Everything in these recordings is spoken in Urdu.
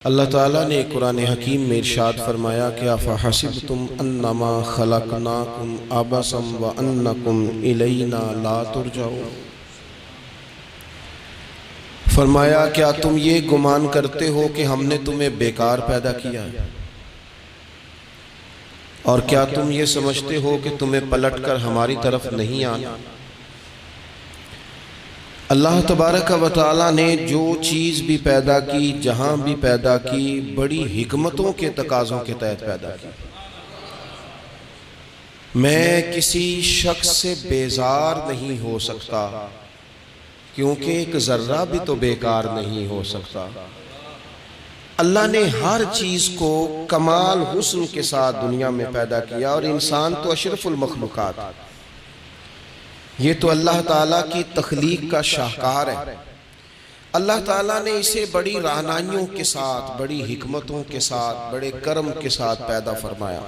اللہ تعالیٰ نے قرآن حکیم میں ارشاد فرمایا کہ افحسبتم انما خلقناکم عبثا وانکم الینا لا ترجعون۔ فرمایا کیا تم یہ گمان کرتے ہو کہ ہم نے تمہیں بیکار پیدا کیا ہے، اور کیا تم یہ سمجھتے ہو کہ تمہیں پلٹ کر ہماری طرف نہیں آنا؟ اللہ تبارک و تعالیٰ نے جو چیز بھی پیدا کی، جہاں بھی پیدا کی، بڑی حکمتوں کے تقاضوں کے تحت پیدا کی۔ میں کسی شخص سے بیزار نہیں ہو سکتا، کیونکہ ایک ذرہ بھی تو بیکار نہیں ہو سکتا۔ اللہ نے ہر چیز کو کمال حسن کے ساتھ دنیا میں پیدا کیا، اور انسان تو اشرف المخلوقات، یہ تو اللہ تعالیٰ کی تخلیق کا شاہکار ہے۔ اللہ تعالیٰ نے اسے بڑی رہنمائیوں کے ساتھ، بڑی حکمتوں کے ساتھ، بڑے کرم کے ساتھ پیدا فرمایا۔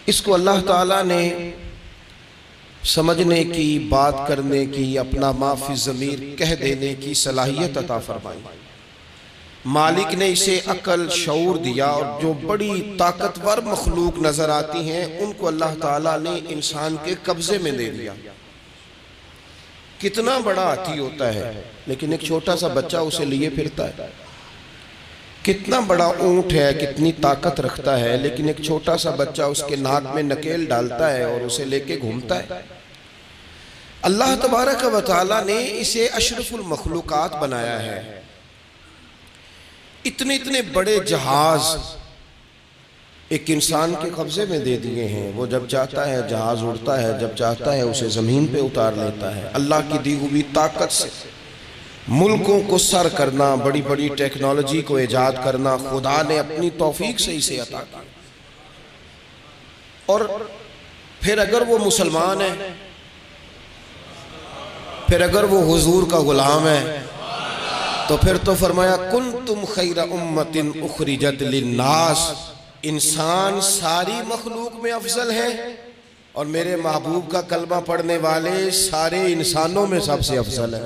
اس کو اللہ تعالیٰ نے سمجھنے کی، بات کرنے کی، اپنا ما فی الضمیر کہہ دینے کی صلاحیت عطا فرمائی۔ مالک نے اسے عقل، شعور دیا، اور جو بڑی طاقتور مخلوق نظر آتی ہیں ان کو اللہ تعالیٰ نے انسان کے قبضے میں دے دیا۔ کتنا بڑا ہاتھی ہوتا ہے لیکن ایک چھوٹا سا بچہ اسے لیے پھرتا ہے۔ کتنا بڑا اونٹ ہے، کتنی طاقت رکھتا ہے، لیکن ایک چھوٹا سا بچہ اس کے ناک میں نکیل ڈالتا ہے اور اسے لے کے گھومتا ہے۔ اللہ تبارک و تعالیٰ نے اسے اشرف المخلوقات بنایا ہے۔ اتنے اتنے بڑے جہاز ایک انسان کے قبضے میں دے دیے ہیں۔ وہ جب چاہتا ہے جہاز اڑتا ہے، جب چاہتا ہے اسے زمین پہ اتار لیتا ہے۔ اللہ کی دی ہوئی طاقت سے ملکوں کو سر کرنا، بڑی بڑی ٹیکنالوجی کو ایجاد کرنا خدا نے اپنی توفیق سے اسے عطا کیا۔ اور پھر اگر وہ مسلمان ہے، پھر اگر وہ حضور کا غلام ہے، تو پھر تو فرمایا کنتم خیر امت اخرجت للناس، انسان ساری مخلوق میں افضل ہے، اور میرے محبوب کا کلمہ پڑھنے والے سارے انسانوں میں سب سے افضل ہے۔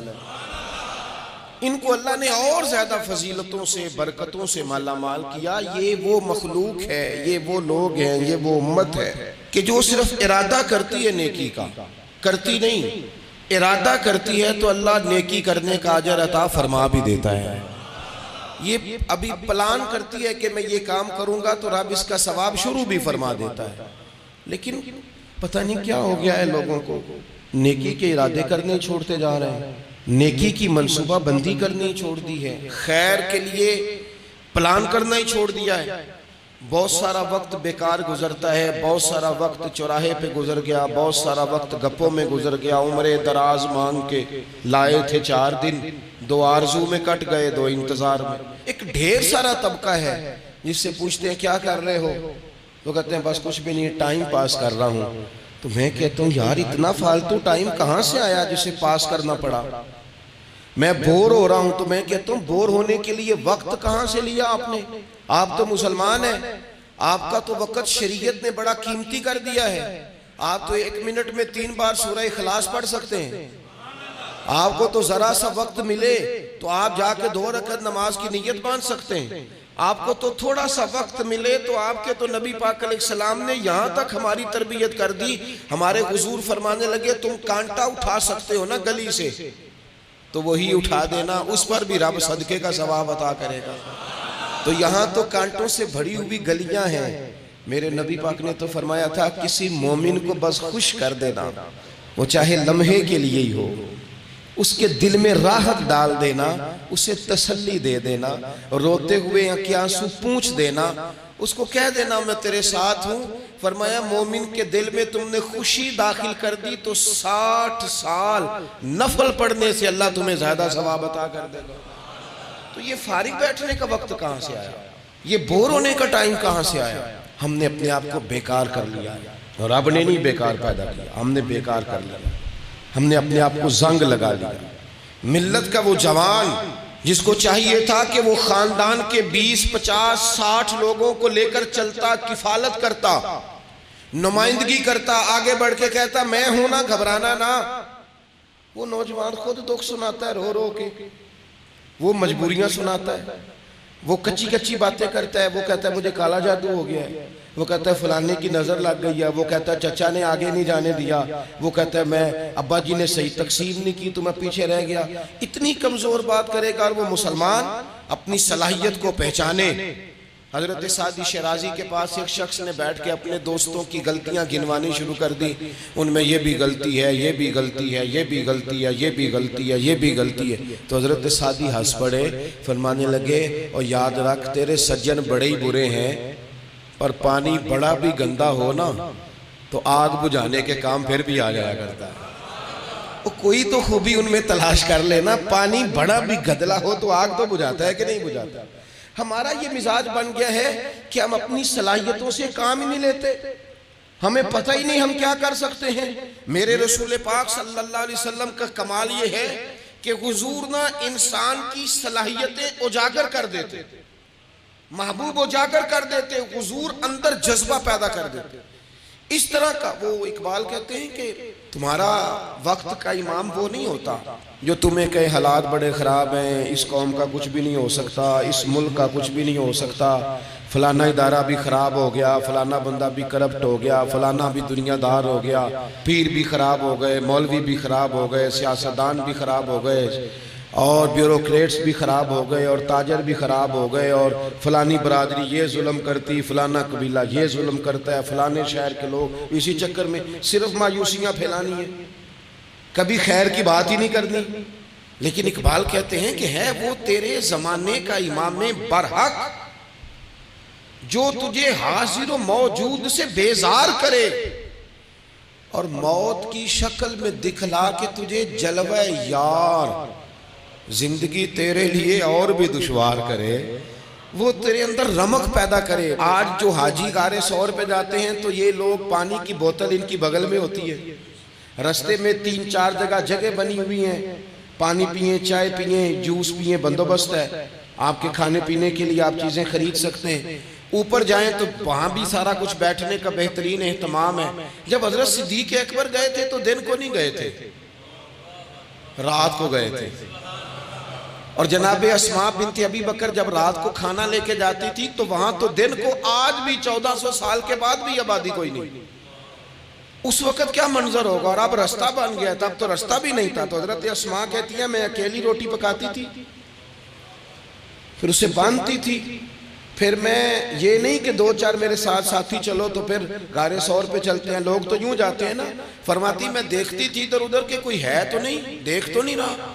ان کو اللہ نے اور زیادہ فضیلتوں سے، برکتوں سے مالا مال کیا۔ یہ وہ مخلوق ہے، یہ وہ لوگ ہیں، یہ وہ امت ہے کہ جو صرف ارادہ کرتی ہے نیکی کا، کرتی نہیں، ارادہ کرتی ہے تو اللہ نیکی کرنے کا اجر عطا فرما بھی دیتا ہے۔ یہ ابھی پلان کرتی ہے کہ میں یہ کام کروں گا تو رب اس کا ثواب شروع بھی فرما دیتا ہے، لیکن پتہ نہیں کیا ہو گیا ہے لوگوں کو، نیکی کے ارادے کرنے چھوڑتے جا رہے ہیں، نیکی کی منصوبہ بندی کرنی چھوڑ دی ہے، خیر کے لیے پلان کرنا ہی چھوڑ دیا ہے۔ بہت سارا وقت بیکار گزرتا ہے، بہت سارا وقت چوراہے پہ گزر گیا، بہت سارا وقت گپوں میں گزر گیا۔ عمرے دراز مانگ کے لائے تھے 4 دن، 2 آرزو میں کٹ گئے، 2 انتظار میں۔ ایک ڈھیر سارا طبقہ ہے جس سے پوچھتے ہیں کیا کر رہے ہو، وہ کہتے ہیں بس کچھ بھی نہیں، ٹائم پاس کر رہا ہوں۔ تو میں کہتا ہوں یار اتنا فالتو ٹائم کہاں سے آیا جسے پاس کرنا پڑا؟ میں بور ہو رہا ہوں، تو میں کہتا ہوں بور ہونے کے لیے وقت کہاں سے لیا آپ نے؟ آپ تو مسلمان ہیں، آپ کا تو وقت شریعت نے بڑا قیمتی کر دیا ہے۔ آپ تو 1 منٹ میں 3 بار سورہ اخلاص پڑھ سکتے ہیں۔ آپ کو تو ذرا سا وقت ملے تو آپ جا کے 2 رکعت نماز کی نیت باندھ سکتے ہیں۔ آپ کو تو تھوڑا سا وقت ملے تو آپ کے تو نبی پاک علیہ السلام نے یہاں تک ہماری تربیت کر دی، ہمارے حضور فرمانے لگے تم کانٹا اٹھا سکتے ہو نا گلی سے، تو وہی اٹھا دینا، اس پر بھی رب صدقے کا ثواب عطا کرے گا۔ تو یہاں تو کانٹوں سے بھری ہوئی گلیاں ہیں۔ میرے نبی پاک نے تو فرمایا تھا کسی مومن کو بس خوش کر دینا، وہ چاہے لمحے کے لیے ہی ہو، اس کے دل میں راحت ڈال دینا، اسے تسلی دے دینا، روتے ہوئے آنکھیں آنسو پونچھ دینا، اس کو کہہ دینا میں تیرے ساتھ ہوں۔ فرمایا مومن کے دل میں تم نے خوشی داخل کر دی تو 60 سال نفل پڑھنے سے اللہ تمہیں زیادہ ثواب عطا کر دے گا۔ تو یہ فارغ بیٹھنے کا وقت کہاں سے آیا؟ یہ بور ہونے کا ٹائم کہاں سے آیا؟ ہم نے اپنے آپ کو بیکار کر لیا، اور رب نے نہیں بیکار پیدا کیا، ہم نے بیکار کر لیا۔ ہم نے اپنے آپ کو زنگ لگا لیا۔ ملت کا وہ جوان جس کو چاہیے تھا کہ وہ خاندان کے 20 50 60 لوگوں کو لے کر چلتا، کفالت کرتا، نمائندگی کرتا، آگے بڑھ کے کہتا میں ہوں نا، گھبرانا نہ، وہ نوجوان خود دکھ سناتا ہے رو رو کے، وہ مجبوریاں سناتا ہے، وہ کچی کچی باتیں کرتا ہے، وہ کہتا ہے مجھے کالا جادو ہو گیا ہے، وہ کہتا ہے فلانے کی نظر لگ گئی ہے، وہ کہتا ہے چچا نے آگے نہیں جانے دیا، وہ کہتا ہے میں ابا جی نے صحیح تقسیم نہیں کی تو میں پیچھے رہ گیا. اتنی کمزور بات کرے گا. اور وہ مسلمان اپنی صلاحیت کو پہچانے. حضرت سعدی شیرازی کے پاس ایک شخص نے بیٹھ کے اپنے دوستوں کی غلطیاں گنوانی شروع کر دی. ان میں یہ بھی غلطی ہے، یہ بھی غلطی ہے، یہ بھی غلطی ہے، یہ بھی غلطی ہے، یہ بھی غلطی ہے. تو حضرت سعدی ہنس پڑے، فرمانے لگے اور یاد رکھ تیرے سجن بڑے ہی برے ہیں، اور پانی بڑا بھی گندا ہو نا تو آگ بجھانے کے کام پھر بھی آ جایا کرتا ہے. کوئی تو خوبی ان میں تلاش کر لینا. پانی بڑا بھی گدلا ہو تو آگ تو بجھاتا ہے کہ نہیں بجھاتا. ہمارا یہ مزاج بن گیا ہے کہ ہم اپنی صلاحیتوں سے کام ہی نہیں لیتے. ہمیں پتہ ہی نہیں ہم کیا کر سکتے ہیں. میرے رسول پاک صلی اللہ علیہ وسلم کا کمال یہ ہے کہ حضور نہ انسان کی صلاحیتیں اجاگر کر دیتے، محبوب اجاگر کر دیتے، حضور اندر جذبہ پیدا کر دیتے. اس طرح کا وہ اقبال کہتے ہیں کہ تمہارا وقت کا امام وہ نہیں ہوتا جو تمہیں کہے حالات بڑے خراب ہیں، اس قوم کا کچھ بھی نہیں ہو سکتا، اس ملک کا کچھ بھی نہیں ہو سکتا، فلانا ادارہ بھی خراب ہو گیا، فلانا بندہ بھی کرپٹ ہو گیا، فلانا بھی دنیا دار ہو گیا، پیر بھی خراب ہو گئے، مولوی بھی خراب ہو گئے، سیاستدان بھی خراب ہو گئے، اور بیوروکریٹس بھی خراب ہو گئے، اور تاجر بھی خراب ہو گئے، اور فلانی برادری یہ ظلم کرتی، فلانا قبیلہ یہ ظلم کرتا ہے، فلانے شہر کے لوگ. اسی چکر میں صرف مایوسیاں پھیلانی ہیں، کبھی خیر کی بات ہی نہیں کرنی. لیکن اقبال کہتے ہیں کہ ہے وہ تیرے زمانے کا امام برحق جو تجھے حاضر و موجود سے بیزار کرے اور موت کی شکل میں دکھلا کے تجھے جلوہ یار زندگی تیرے لیے اور بھی دشوار کرے. وہ تیرے اندر رمق پیدا کرے. آج جو حاجی غار سور پہ جاتے ہیں تو یہ لوگ پانی کی بوتل ان کی بغل میں ہوتی ہے، رستے میں 3-4 جگہ بنی ہوئی ہیں، پانی پئیں، چائے پئیں، جوس پئیں، بندوبست ہے. آپ کے کھانے پینے کے لیے آپ چیزیں خرید سکتے ہیں. اوپر جائیں تو وہاں بھی سارا کچھ بیٹھنے کا بہترین اہتمام ہے. جب حضرت صدیق اکبر گئے تھے تو دن کو نہیں گئے تھے، رات کو گئے تھے. اور جناب اسماء بنت ابی بکر جب رات کو کھانا لے کے جاتی تھی تو وہاں تو دن کو آج بھی 1400 سال کے بعد بھی آبادی کوئی نہیں. اس وقت کیا منظر ہوگا. اور اب رستہ بن گیا تھا، اب تو رستہ بھی نہیں تھا. تو حضرت اسماء کہتی ہیں میں اکیلی روٹی پکاتی تھی، پھر اسے باندھتی تھی، پھر میں یہ نہیں کہ 2-4 میرے ساتھ ساتھی چلو تو پھر غار سور پہ چلتے ہیں، لوگ تو یوں جاتے ہیں نا. فرماتی میں دیکھتی تھی ادھر ادھر کہ کوئی ہے تو نہیں، دیکھ تو نہیں رہا.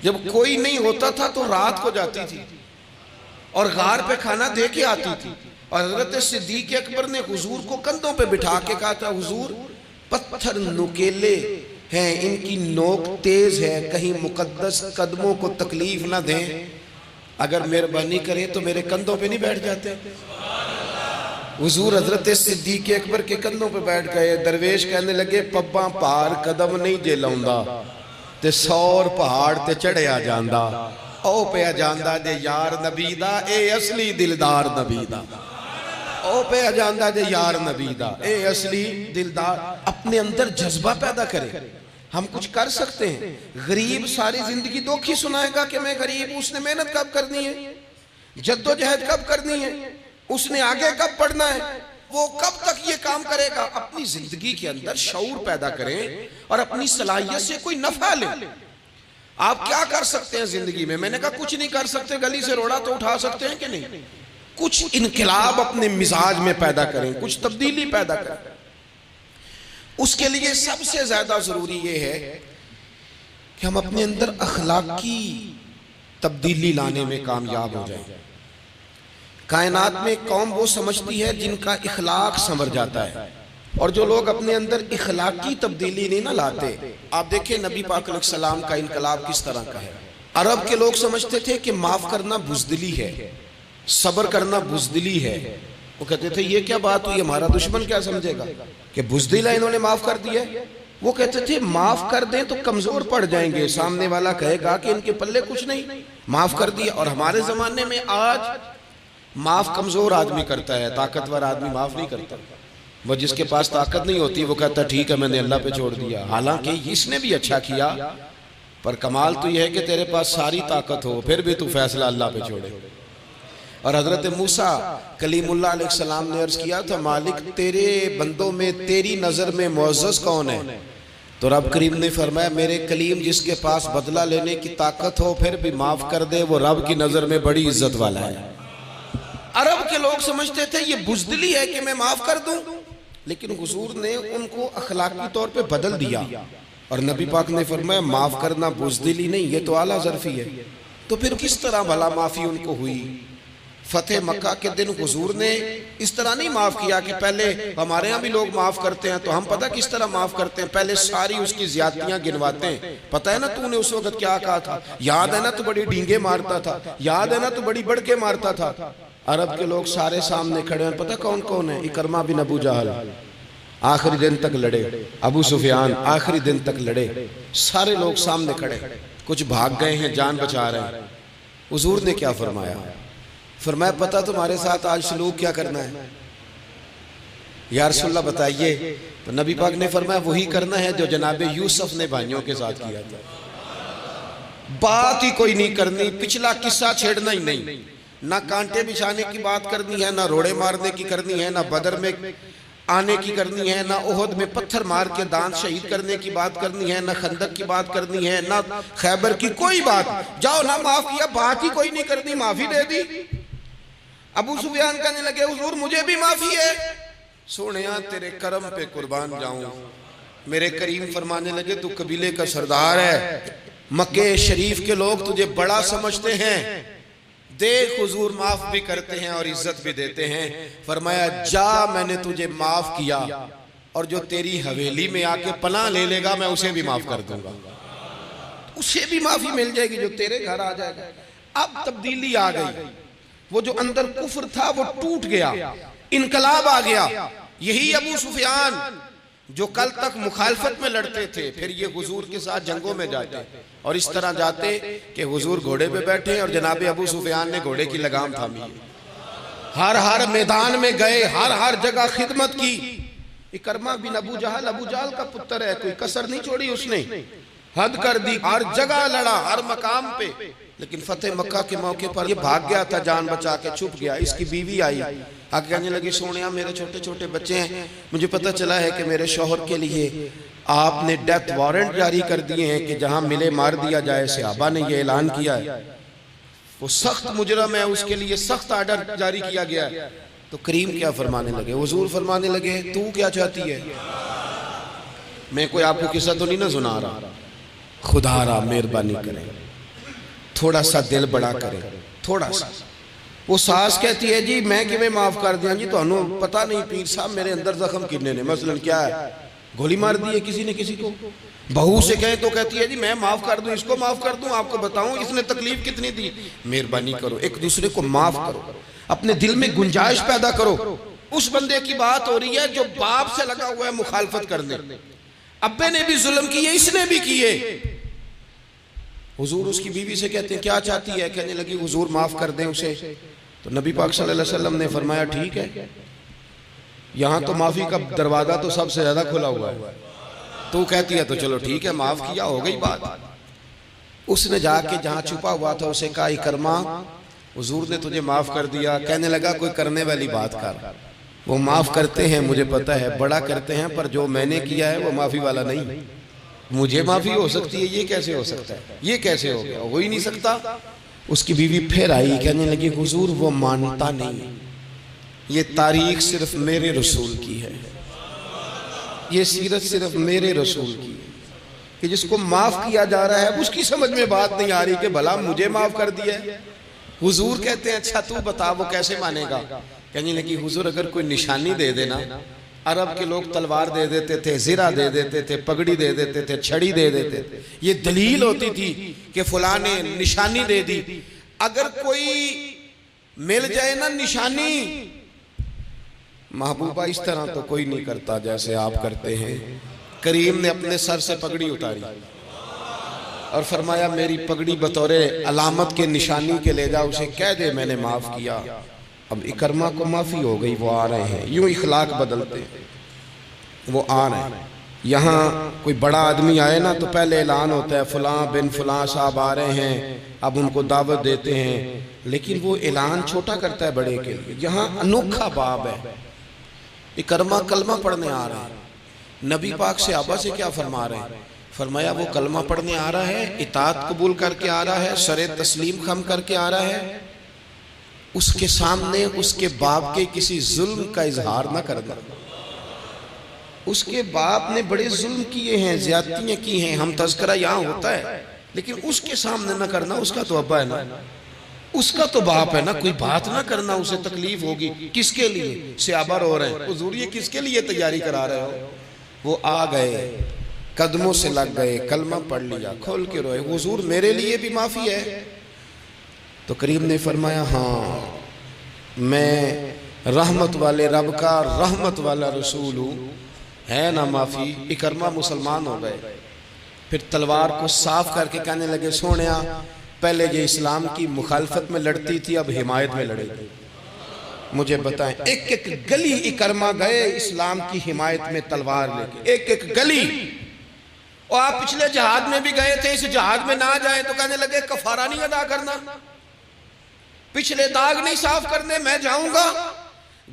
جب کوئی نہیں ہوتا تھا تو رات کو جاتی تھی اور غار پہ کھانا دے کے آتی تھی. اور حضرت صدیق اکبر نے حضور کو کندھوں پہ بٹھا کے کہا تھا حضور پتھر نکیلے ہیں، ان کی نوک تیز ہے، کہیں مقدس قدموں کو تکلیف نہ دیں، اگر مہربانی کریں تو میرے کندھوں پہ نہیں بیٹھ جاتے. حضور حضرت صدیق اکبر کے کندھوں پہ بیٹھ گئے. درویش کہنے لگے پباں پار قدم نہیں جے لاؤندا تے سور پہاڑ تے چڑھیا جاندہ، او پہ جاندہ جے یار نبی دا، اے اصلی دلدار نبی دا. او پہ جاندہ جے یار نبی دا، اے اصلی دلدار. اپنے اندر جذبہ پیدا کرے. ہم کچھ کر سکتے ہیں. غریب ساری زندگی دکھ ہی سنائے گا کہ میں غریب. اس نے محنت کب کرنی ہے، جد و جہد کب کرنی ہے، اس نے آگے کب پڑھنا ہے، وہ کب تک یہ کام کرے گا. اپنی زندگی کے اندر شعور پیدا کریں اور اپنی صلاحیت سے کوئی نفع لیں. آپ کیا کر سکتے ہیں زندگی میں؟ میں نے کہا کچھ نہیں کر سکتے. گلی سے روڑا تو اٹھا سکتے ہیں کہ نہیں؟ کچھ انقلاب اپنے مزاج میں پیدا کریں، کچھ تبدیلی پیدا کریں. اس کے لیے سب سے زیادہ ضروری یہ ہے کہ ہم اپنے اندر اخلاقی تبدیلی لانے میں کامیاب ہو جائیں. کائنات میں قوم وہ سمجھتی ہے جن کا اخلاق سنور جاتا ہے، اور جو لوگ اپنے اندر اخلاقی تبدیلی نہیں نہ لاتے. آپ دیکھیں نبی پاک علیہ السلام کا انقلاب کس طرح کا ہے. عرب کے لوگ سمجھتے تھے کہ معاف کرنا بزدلی ہے، صبر کرنا بزدلی ہے. وہ کہتے تھے یہ کیا بات ہوئی، ہمارا دشمن کیا سمجھے گا کہ بزدل ہے، انہوں نے معاف کر دیا. وہ کہتے تھے معاف کر دیں تو کمزور پڑ جائیں گے، سامنے والا کہے گا کہ ان کے پلے کچھ نہیں، معاف کر دیا. اور ہمارے زمانے میں آج معاف کمزور آدمی کرتا ہے، طاقتور آدمی معاف نہیں کرتا. وہ جس کے پاس طاقت نہیں ہوتی وہ کہتا ٹھیک ہے میں نے اللہ پہ چھوڑ دیا، حالانکہ اس نے بھی اچھا کیا. پر کمال تو یہ ہے کہ تیرے پاس ساری طاقت ہو پھر بھی تو فیصلہ اللہ پہ چھوڑے. اور حضرت موسیٰ کلیم اللہ علیہ السلام نے عرض کیا تھا مالک تیرے بندوں میں تیری نظر میں معزز کون ہے؟ تو رب کریم نے فرمایا میرے کلیم جس کے پاس بدلہ لینے کی طاقت ہو پھر بھی معاف کر دے وہ رب کی نظر میں بڑی عزت والا ہے۔ عرب کے لوگ سمجھتے تھے یہ بزدلی ہے کہ میں معاف کر دوں، لیکن حضور نے ان کو اخلاقی طور پہ بدل دیا، اور نبی پاک نے فرمایا معاف کرنا بزدلی نہیں، یہ تو اعلیٰ ظرفی ہے۔ تو پھر کس طرح بھلا معافی ان کو ہوئی؟ فتح مکہ کے دن حضور نے اس طرح نہیں معاف کیا کہ پہلے ہمارے ہاں بھی لوگ معاف کرتے ہیں تو ہم پتہ کس طرح معاف کرتے ہیں، پہلے ساری اس کی زیادتیاں گنواتے ہیں۔ پتہ ہے نا تو نے اس وقت کیا کہا تھا، یاد ہے نا تو بڑی ڈینگے مارتا تھا، یاد ہے نا تو بڑی بڑھ کے مارتا تھا۔ عرب کے لوگ سارے سامنے کھڑے ہیں، پتہ کون کون ہے؟ اکرمہ بن ابو جہل آخری دن تک لڑے، ابو سفیان آخری دن تک لڑے، سارے لوگ سامنے کھڑے، کچھ بھاگ گئے ہیں جان بچا رہے ہیں۔ حضور نے کیا فرمایا؟ فرمایا پتہ تمہارے ساتھ آج سلوک کیا کرنا ہے؟ یا رسول اللہ بتائیے۔ تو نبی پاک نے فرمایا وہی کرنا ہے جو جناب یوسف نے بھائیوں کے ساتھ کیا تھا، بات ہی کوئی نہیں کرنی، پچھلا قصہ چھیڑنا ہی نہیں، نہ کانٹے بچھانے کی بات کرنی ہے، نہ روڑے مارنے کی کرنی ہے، نہ بدر میں آنے کی کرنی ہے، نہ احد میں پتھر مار کے دانت شہید کرنے کی بات کرنی ہے، نہ خندق کی بات کرنی ہے، نہ خیبر کی کوئی بات۔ جاؤ نہ معاف کیا، بات ہی کوئی نہیں کرنی، معافی دے دی۔ ابو سفیان کہنے لگے حضور مجھے بھی معافی ہے۔ سونیا تیرے کرم پہ قربان جاؤں۔ میرے کریم فرمانے لگے تو قبیلے کا سردار ہے، مکہ شریف کے لوگ تجھے بڑا سمجھتے ہیں، دیکھ حضور معاف بھی کرتے ہیں اور عزت بھی دیتے ہیں۔ فرمایا جا میں نے تجھے معاف کیا، اور جو تیری حویلی میں آ کے پناہ لے لے گا میں اسے بھی معاف کر دوں گا، اسے بھی معافی مل جائے گی جو تیرے گھر آ جائے گا۔ اب تبدیلی آ گئی، وہ جو اندر کفر تھا وہ ٹوٹ گیا، انقلاب آ گیا۔ یہی ابو سفیان جو کل تک مخالفت میں لڑتے تھے، پھر یہ حضور کے ساتھ جنگوں میں جاتے، اور اس طرح جاتے کہ حضور گھوڑے پہ بیٹھے اور جناب ابو سفیان نے گھوڑے کی لگام تھامی، ہر میدان میں گئے، ہر جگہ خدمت کی۔ اکرمہ بن ابو جہل کا پتر ہے، کوئی کسر نہیں چھوڑی اس نے، حد کر دی، ہر جگہ لڑا، ہر مقام پہ۔ لیکن فتح مکہ کے موقع پر یہ بھاگ گیا تھا، جان بچا کے چھپ گیا۔ اس کی بیوی آئی، آگے کہنے لگی سونیا میرے چھوٹے چھوٹے بچے ہیں، مجھے پتہ چلا ہے کہ میرے شوہر کے لیے آپ نے ڈیتھ وارنٹ جاری کر دیے ہیں کہ جہاں ملے مار دیا جائے، صحابہ نے یہ اعلان کیا ہے، وہ سخت مجرم ہے، اس کے لیے سخت آرڈر جاری کیا گیا ہے۔ تو کریم کیا فرمانے لگے؟ حضور فرمانے لگے تو کیا چاہتی ہے؟ میں کوئی آپ کو قصہ تو نہیں نہ سنا رہا، خدا را مہربانی کرے، تھوڑا سا دل بڑا کرے، تھوڑا سا۔ وہ ساس کہتی ہے جی میں کیویں معاف کر دیا جی، تو انہوں پتہ نہیں پیر صاحب میرے اندر زخم کنے نے، مثلا کیا ہے، گولی مار دی ہے کسی نے کسی کو۔ بہو سے کہیں تو کہتی ہے جی میں معاف کر دوں، اس کو معاف کر دوں، آپ کو بتاؤں اس نے تکلیف کتنی دی۔ مہربانی کرو ایک دوسرے کو معاف کرو، اپنے دل میں گنجائش پیدا کرو۔ اس بندے کی بات ہو رہی ہے جو باپ سے لگا ہوا ہے مخالفت کرنے، ابے نے بھی ظلم کیے، اس نے بھی کیے۔ حضور اس کی بیوی سے کہتے ہیں کیا چاہتی ہے؟ کہنے لگی حضور معاف کر دیں اسے۔ تو نبی پاک صلی اللہ علیہ وسلم نے فرمایا ٹھیک ہے، یہاں تو معافی کا دروازہ تو سب سے زیادہ کھلا ہوا ہے، تو کہتی ہے تو چلو ٹھیک ہے معاف کیا، ہو گئی بات۔ اس نے جا کے جہاں چھپا ہوا تھا اسے کہا اکرمہ حضور نے تجھے معاف کر دیا۔ کہنے لگا کوئی کرنے والی بات کر، وہ معاف کرتے ہیں مجھے پتہ ہے، بڑا کرتے ہیں، پر جو میں نے کیا ہے وہ معافی والا نہیں۔ مجھے معافی ہو سکتی ہے، یہ کیسے ہو سکتا ہے، یہ کیسے ہو گیا، ہو ہی نہیں سکتا۔ اس کی بیوی پھر آئی، کہنے لگی حضور وہ مانتا نہیں، یہ تاریخ صرف میرے رسول کی ہے، یہ سیرت صرف میرے رسول کی ہے، کہ جس کو معاف کیا جا رہا ہے اس کی سمجھ میں بات نہیں آ رہی کہ بھلا مجھے معاف کر دیا ہے۔ حضور کہتے ہیں اچھا تو بتا وہ کیسے مانے گا؟ کہنے لگی حضور اگر کوئی نشانی دے دینا، عرب کے لوگ تلوار دے دیتے تھے، زرہ دے دیتے تھے، پگڑی دے دیتے تھے، چھڑی دے دیتے تھے، یہ دلیل ہوتی تھی کہ فلاں نے نشانی دے دی۔ اگر کوئی مل جائے نا نشانی، محبوبہ اس طرح تو کوئی نہیں کرتا جیسے آپ کرتے ہیں۔ کریم نے اپنے سر سے پگڑی اتاری اور فرمایا میری پگڑی بطور علامت کے نشانی کے لے جا، اسے کہہ دے میں نے معاف کیا۔ اب اکرمہ کو معافی ہو گئی، وہ آ رہے ہیں، یوں اخلاق بدلتے وہ آ رہے ہیں۔ یہاں کوئی بڑا آدمی آئے نا تو پہلے اعلان ہوتا ہے فلاں بن فلاں صاحب آ رہے ہیں، اب ان کو دعوت دیتے ہیں، لیکن وہ اعلان چھوٹا کرتا ہے بڑے کے لیے. یہاں انوکھا باب ہے. اکرمہ کلمہ پڑھنے آ رہا ہے. نبی پاک صحابہ سے کیا فرما رہے ہیں؟ فرمایا وہ کلمہ پڑھنے آ رہا ہے، اطاعت قبول کر کے آ رہا ہے، سر تسلیم خم کر کے آ رہا ہے، اس کے سامنے اس کے باپ کے کسی ظلم کا اظہار نہ کرنا. اس کے باپ نے بڑے ظلم کیے ہیں، زیادتیاں کی ہیں، ہم تذکرہ یہاں ہوتا ہے، لیکن اس کے سامنے نہ کرنا. اس کا تو ابا ہے نا، اس کا تو باپ ہے نا. کوئی بات نہ کرنا، اسے تکلیف ہوگی. کس کے لیے؟ صحابہ رو رہے ہیں. حضور یہ کس کے لیے تیاری کرا رہے ہو؟ وہ آ گئے، قدموں سے لگ گئے، کلمہ پڑھ لیا، کھول کے روئے. حضور میرے لیے بھی معافی ہے؟ تو کریم نے فرمایا ہاں، میں رحمت والے رب کا رحمت والا رسول ہوں، ہے نا معافی. اکرمہ مسلمان ہو گئے. پھر تلوار کو صاف کر کے کہنے لگے سونیا پہلے یہ اسلام کی مخالفت میں لڑتی تھی، اب حمایت میں لڑے گی. مجھے بتائیں، ایک ایک گلی اکرمہ گئے اسلام کی حمایت میں تلوار لے کے، ایک ایک گلی. اور آپ پچھلے جہاد میں بھی گئے تھے، اس جہاد میں نہ جائیں تو کہنے لگے کفارہ نہیں ادا کرنا، پچھلے داغ نہیں صاف کرنے. میں جاؤں گا،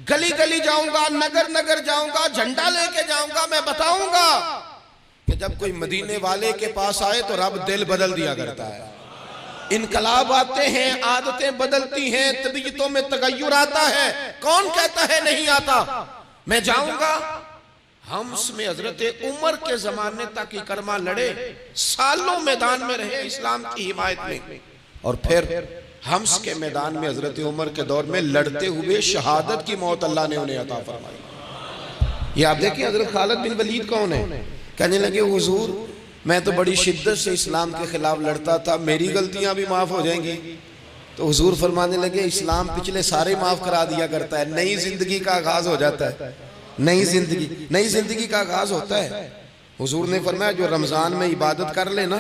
گلی گلی جاؤں گا، نگر نگر جاؤں گا، جھنڈا لے کے جاؤں گا. میں بتاؤں گا کہ جب کوئی مدینے والے کے پاس آئے تو رب دل بدل دیا کرتا ہے. انقلاب آتے ہیں، عادتیں بدلتی ہیں، طبیعتوں میں تغیر آتا ہے. کون کہتا ہے نہیں آتا؟ میں جاؤں گا. ہمس میں حضرت عمر کے زمانے تک اکرمہ لڑے، سالوں میدان میں رہے اسلام کی حمایت میں. اور پھر ہمس کے میدان میں حضرت عمر کے دور میں لڑتے ہوئے شہادت کی موت اللہ نے انہیں عطا فرمائی. یہ آپ دیکھیں حضرت خالد بن ولید کون ہے؟ کہنے لگے حضور میں تو بڑی شدت سے اسلام کے خلاف لڑتا تھا، میری غلطیاں بھی معاف ہو جائیں گی. تو حضور فرمانے لگے اسلام پچھلے سارے معاف کرا دیا کرتا ہے، نئی زندگی کا آغاز ہو جاتا ہے. نئی زندگی کا آغاز ہوتا ہے. حضور نے فرمایا جو رمضان میں عبادت کر لے نا،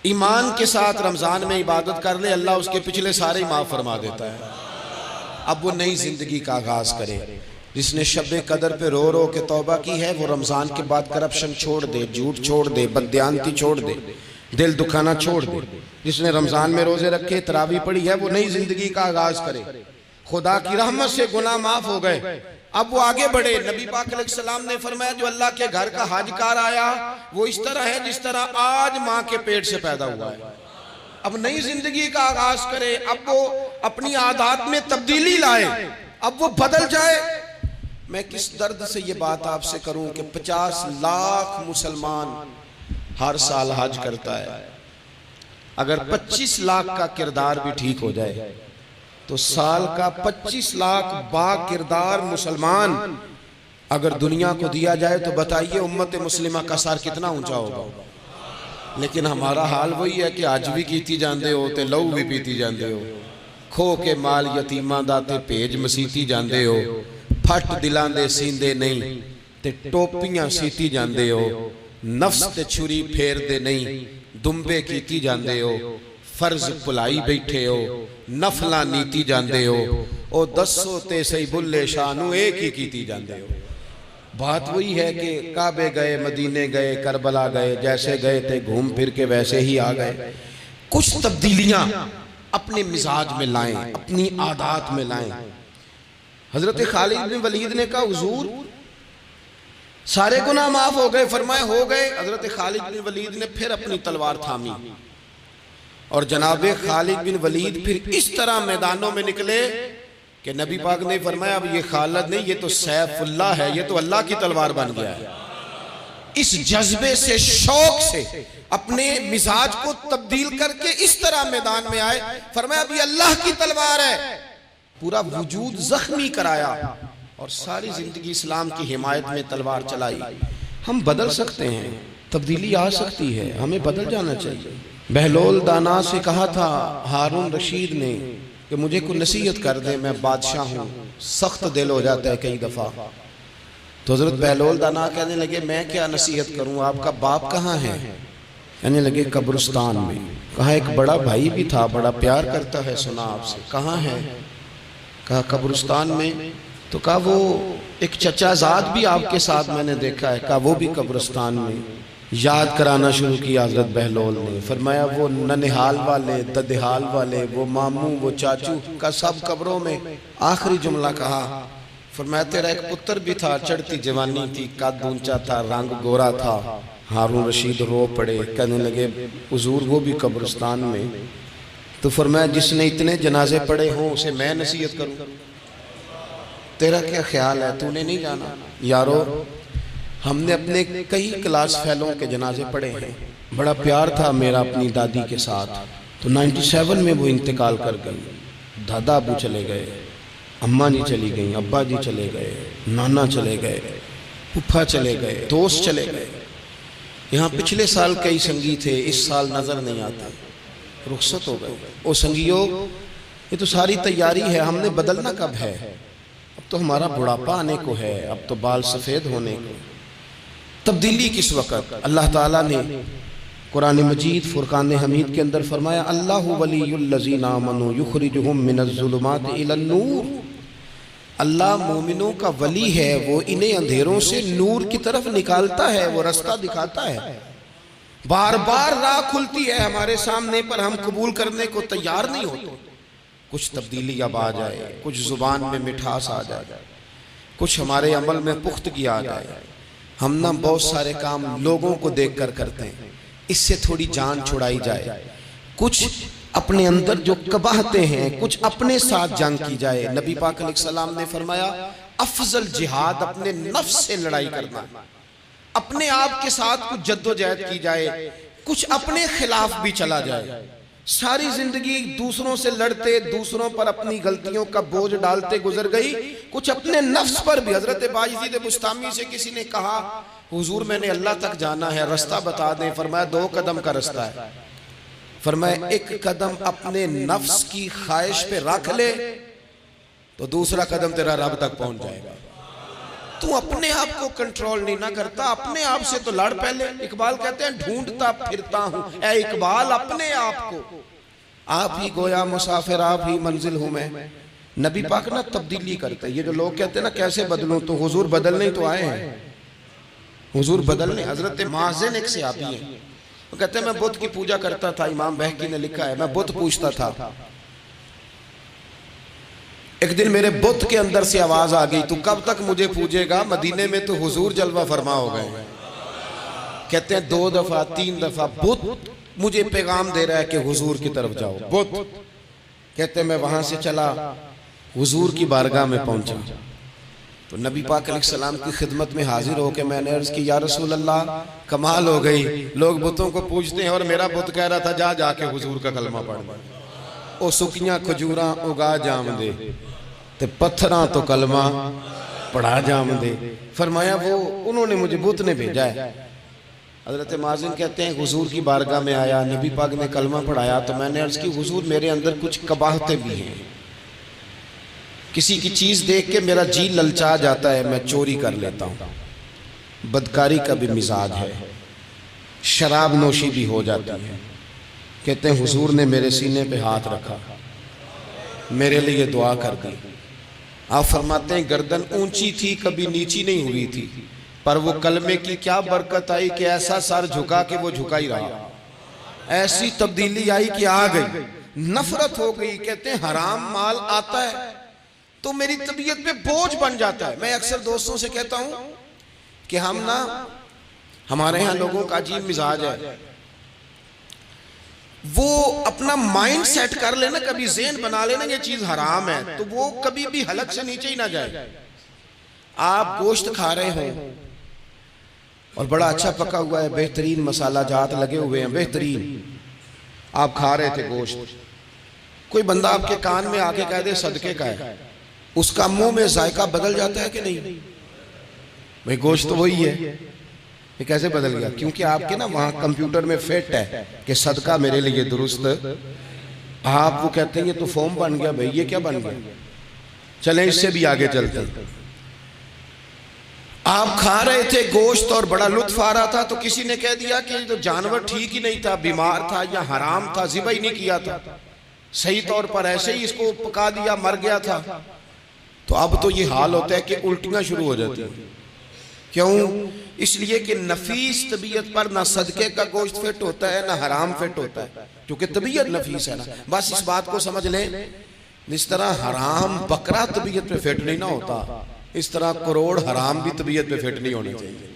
ایمان کے ساتھ رمضان میں عبادت کر لے، اللہ اس کے پچھلے سارے معاف فرما دیتا ہے. اب وہ نئی زندگی کا آغاز کرے. جس نے شب قدر پہ رو رو کے توبہ کی ہے وہ رمضان کے بعد کرپشن چھوڑ دے، جھوٹ چھوڑ دے، بددیانتی چھوڑ دے، دل دکھانا چھوڑ دے. جس نے رمضان میں روزے رکھے، تراویح پڑھی ہے، وہ نئی زندگی کا آغاز کرے. خدا کی رحمت سے گناہ معاف ہو گئے، اب وہ آگے بڑھے. نبی پاک علیہ السلام نے فرمایا جو اللہ کے گھر کا حج کار آیا وہ اس طرح ہے جس طرح آج ماں کے پیٹ سے پیدا ہوا ہے. اب نئی زندگی کا آغاز کرے، اب وہ اپنی عادات میں تبدیلی لائے، اب وہ بدل جائے. میں کس درد سے یہ بات آپ سے کروں کہ 50 لاکھ مسلمان ہر سال حج کرتا ہے. اگر 25 لاکھ کا کردار بھی ٹھیک ہو جائے تو سال کا 25 لاکھ با کردار مسلمان اگر دنیا کو دیا جائے تو بتائیے امت مسلمہ کا سر کتنا اونچا ہوگا. لیکن ہمارا حال وہی ہے کہ آج بھی کیتی جاندے ہو تے لہو بھی پیتی جاندے ہو، کھو کے مال یتیماں دا تے بھیج مسیتی جاندے ہو، پھٹ دلاں دے سیندے نہیں تے ٹوپیاں سیتی جاندے ہو، نفس تے چھری پھیر دے نہیں دمبے کیتی جاندے ہو، فرض پلائی بیٹھے ہو، نفلاں نیتی جاندے ہو، او دسو تے سی بلے شانو ایک ہی کیتی جاندے ہو. بات وہی ہے کہ کعبے گئے، مدینے گئے، کربلا گئے، جیسے گئے تھے گھوم پھر کے ویسے ہی آ گئے. کچھ تبدیلیاں اپنے مزاج میں لائیں، اپنی عادات میں لائیں. حضرت خالد بن ولید نے کہا حضور سارے گناہ معاف ہو گئے. فرمائے ہو گئے. حضرت خالد بن ولید نے پھر اپنی تلوار تھامی اور جناب خالد بن ولید پھر اس طرح میدانوں میں نکلے کہ نبی پاک نے فرمایا اب یہ خالد نہیں، یہ تو سیف اللہ ہے، یہ تو اللہ کی تلوار بن گیا ہے. اس جذبے سے، شوق سے اپنے مزاج کو تبدیل کر کے اس طرح میدان میں آئے. فرمایا اب یہ اللہ کی تلوار ہے. پورا وجود زخمی کرایا اور ساری زندگی اسلام کی حمایت میں تلوار چلائی. ہم بدل سکتے ہیں، تبدیلی آ سکتی ہے، ہمیں بدل جانا چاہیے. بہلول دانا سے کہا تھا ہارون رشید نے کہ مجھے کوئی نصیحت کر دے، میں بادشاہ ہوں. سخت دل ہو جاتا ہے کئی دفعہ. تو حضرت بہلول دانا کہنے لگے میں کیا نصیحت کروں، آپ کا باپ کہاں ہے؟ کہنے لگے قبرستان میں. کہا ایک بڑا بھائی بھی تھا، بڑا پیار کرتا ہے، سنا آپ سے، کہاں ہے؟ کہا قبرستان میں. تو کہا وہ ایک چچا زاد بھی آپ کے ساتھ میں نے دیکھا ہے. کہا وہ بھی قبرستان میں. یاد کرانا شروع کیا حضرت بہلول نے، فرمایا وہ ننہال والے، ددہال والے، وہ ماموں، وہ چاچو کا سب قبروں میں آخری جملہ کہا، فرمایا تیرا ایک پتر بھی تھا، چڑھتی جوانی تھی، قد اونچا تھا، رنگ گورا تھا۔ ہارون رشید رو پڑے، کہنے لگے حضور وہ بھی قبرستان میں؟ تو فرمایا جس نے اتنے جنازے پڑے ہوں اسے میں نصیحت کروں، تیرا کیا خیال ہے، تو نے نہیں جانا؟ یارو ہم نے اپنے کئی کلاس فیلوں کے جنازے پڑھے ہیں، بڑا پیار تھا میرا اپنی دادی کے ساتھ، تو 97 میں وہ انتقال کر گئی، دادا ابو چلے گئے، اماں جی چلی گئیں، ابا جی چلے گئے، نانا چلے گئے، پھپھا چلے گئے، دوست چلے گئے۔ یہاں پچھلے سال کئی سنگی تھے، اس سال نظر نہیں آتا، رخصت ہو گئے۔ او سنگیو، یہ تو ساری تیاری ہے، ہم نے بدلنا کب ہے؟ اب تو ہمارا بڑھاپا آنے کو ہے، اب تو بال سفید ہونے کو۔ تبدیلی کس وقت؟ اللہ تعالیٰ نے قرآن مجید فرقان حمید کے اندر فرمایا اللہ ولی الذین آمنوا یخرجہم من الظلمات الی النور۔ اللہ مومنوں کا ولی ہے، وہ انہیں اندھیروں سے نور کی طرف نکالتا ہے، وہ رستہ دکھاتا ہے۔ بار بار راہ کھلتی ہے ہمارے سامنے پر ہم قبول کرنے کو تیار نہیں ہوتے۔ کچھ تبدیلی اب آ جائے، کچھ زبان میں مٹھاس آ جائے، کچھ ہمارے عمل میں پختگی آ جائے۔ ہم نہ بہت سارے کام لوگوں کو دیکھ کر کرتے ہیں، اس سے تھوڑی جان چھڑائی جائے۔ کچھ اپنے اندر جو قباہتیں ہیں، کچھ اپنے ساتھ جنگ کی جائے۔ نبی پاک علیہ السلام نے فرمایا افضل جہاد اپنے نفس سے لڑائی کرنا، اپنے آپ کے ساتھ کچھ جد و جہد کی جائے، کچھ اپنے خلاف بھی چلا جائے۔ ساری زندگی دوسروں سے لڑتے، دوسروں پر اپنی غلطیوں کا بوجھ ڈالتے گزر گئی، کچھ اپنے نفس پر بھی۔ حضرت بایزید بستامی سے کسی نے کہا حضور میں نے اللہ تک جانا ہے، رستہ بتا دیں۔ فرمایا 2 قدم کا رستہ ہے۔ فرمایا 1 قدم اپنے نفس کی خواہش پہ رکھ لے تو دوسرا قدم تیرا رب تک پہنچ جائے گا۔ تو اپنے آپ کو کنٹرول نہیں نہ کرتا، اپنے آپ سے تو لڑ پہلے۔ اقبال کہتے ہیں ڈھونڈتا پھرتا ہوں اے اقبال اپنے آپ کو، آپ ہی گویا مسافر آپ ہی منزل ہوں میں۔ نبی پاک نہ تبدیلی کرتے۔ یہ جو لوگ کہتے ہیں نا کیسے بدلوں، تو حضور بدلنے تو آئے ہیں، حضور بدلنے۔ حضرت مازن ایک صحابی ہیں، وہ کہتے ہیں میں بت کی پوجا کرتا تھا، امام بہقی نے لکھا ہے میں بت پوجتا تھا۔ ایک دن میرے بت کے اندر سے آواز آ گئی تو کب تک مجھے پوجے گا، مدینے میں تو حضور جلوہ فرما ہو گئے۔ کہتے ہیں 2 دفعہ 3 دفعہ بت مجھے پیغام دے رہا ہے کہ حضور کی طرف جاؤ۔ بت کہتے ہیں میں وہاں سے چلا، حضور کی بارگاہ میں پہنچا تو نبی پاک علیہ السلام کی خدمت میں حاضر ہو کے میں نے عرض کی یا رسول اللہ کمال ہو گئی، لوگ بتوں کو پوجتے ہیں اور میرا بت کہہ رہا تھا جا کے حضور کا کلمہ پڑھ۔ او سکیاں کھجوراں اگا جام دے تے پتھراں تو کلمہ پڑھا جام دے۔ فرمایا وہ انہوں نے مجھے بت نے بھیجا ہے۔ حضرت مازن کہتے ہیں حضور کی بارگاہ میں آیا، نبی پاک نے کلمہ پڑھایا تو میں نے عرض کی حضور میرے اندر کچھ قباہتیں بھی ہیں، کسی کی چیز دیکھ کے میرا جی للچا جاتا ہے، میں چوری کر لیتا ہوں، بدکاری کا بھی مزاج ہے، شراب نوشی بھی ہو جاتی ہے۔ کہتے ہیں حضور نے میرے سینے پہ ہاتھ رکھا، میرے لیے دعا کر دی۔ آپ فرماتے ہیں گردن اونچی تھی کبھی نیچی نہیں ہوئی تھی، پر وہ کلمے کی کیا برکت آئی کہ ایسا سر جھکا کہ وہ جھکا ہی رہا، ایسی تبدیلی آئی کہ آ گئی، نفرت ہو گئی۔ کہتے ہیں حرام مال آتا ہے تو میری طبیعت پہ بوجھ بن جاتا ہے۔ میں اکثر دوستوں سے کہتا ہوں کہ ہمارے ہاں لوگوں کا عجیب مزاج ہے، وہ اپنا مائنڈ سیٹ کر لینا، کبھی ذہن بنا لینا یہ چیز حرام ہے تو وہ کبھی بھی حلق سے نیچے ہی نہ جائے۔ آپ گوشت کھا رہے ہوں اور بڑا اچھا پکا ہوا ہے، بہترین مسالہ جات لگے ہوئے ہیں، بہترین، آپ کھا رہے تھے گوشت، کوئی بندہ آپ کے کان میں آ کے کہہ دے صدقے کا ہے، اس کا منہ میں ذائقہ بدل جاتا ہے کہ نہیں؟ بھئی گوشت تو وہی ہے، یہ کیسے بدل گیا؟ کیونکہ آپ کے نا وہاں کمپیوٹر میں فٹ ہے کہ صدقہ میرے لیے درست، آپ وہ کہتے ہیں یہ تو فارم بن گیا۔ بھئی یہ کیا بن گیا؟ چلیں اس سے بھی آگے چلتے ہیں۔ آپ کھا رہے تھے گوشت اور بڑا لطف آ رہا تھا تو کسی نے کہہ دیا کہ یہ تو جانور ٹھیک ہی نہیں تھا، بیمار تھا یا حرام تھا، ذبح ہی نہیں کیا تھا، صحیح طور پر ایسے ہی اس کو پکا دیا، مر گیا تھا۔ تو اب تو یہ حال ہوتا ہے کہ الٹیاں شروع ہو جاتی ہیں کیوں؟ اس لیے کہ نفیس طبیعت پر نہ صدقے کا گوشت فٹ ہوتا ہے نہ حرام فٹ ہوتا ہے، کیونکہ طبیعت نفیس ہے نا۔ بس اس بات کو سمجھ لیں، اس طرح حرام بکرا طبیعت پہ فٹ نہیں نہ ہوتا، اس طرح کروڑ حرام بھی طبیعت پہ فٹ نہیں ہونے چاہیے۔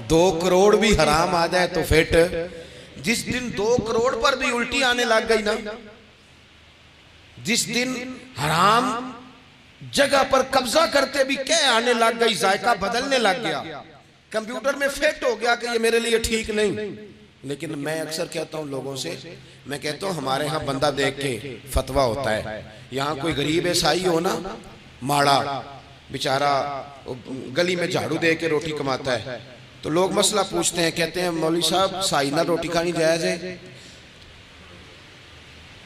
2 کروڑ بھی حرام آ جائے تو فٹ۔ جس دن 2 کروڑ پر بھی الٹی آنے لگ گئی نا، جس دن حرام جگہ پر قبضہ کرتے بھی کہہ آنے لگ گئی، ذائقہ بدلنے لگ گیا، کمپیوٹر میں فٹ ہو گیا کہ یہ میرے لیے ٹھیک نہیں۔ لیکن میں اکثر کہتا ہوں لوگوں سے، میں کہتا ہوں ہمارے ہاں بندہ دیکھ کے فتویٰ ہوتا ہے۔ یہاں کوئی غریب عیسائی ہو نا، ماڑا بیچارہ گلی میں جھاڑو دے کے روٹی کماتا ہے، تو لوگ مسئلہ پوچھتے ہیں، کہتے ہیں مولوی صاحب سائنہ روٹی کھانی جائز ہے؟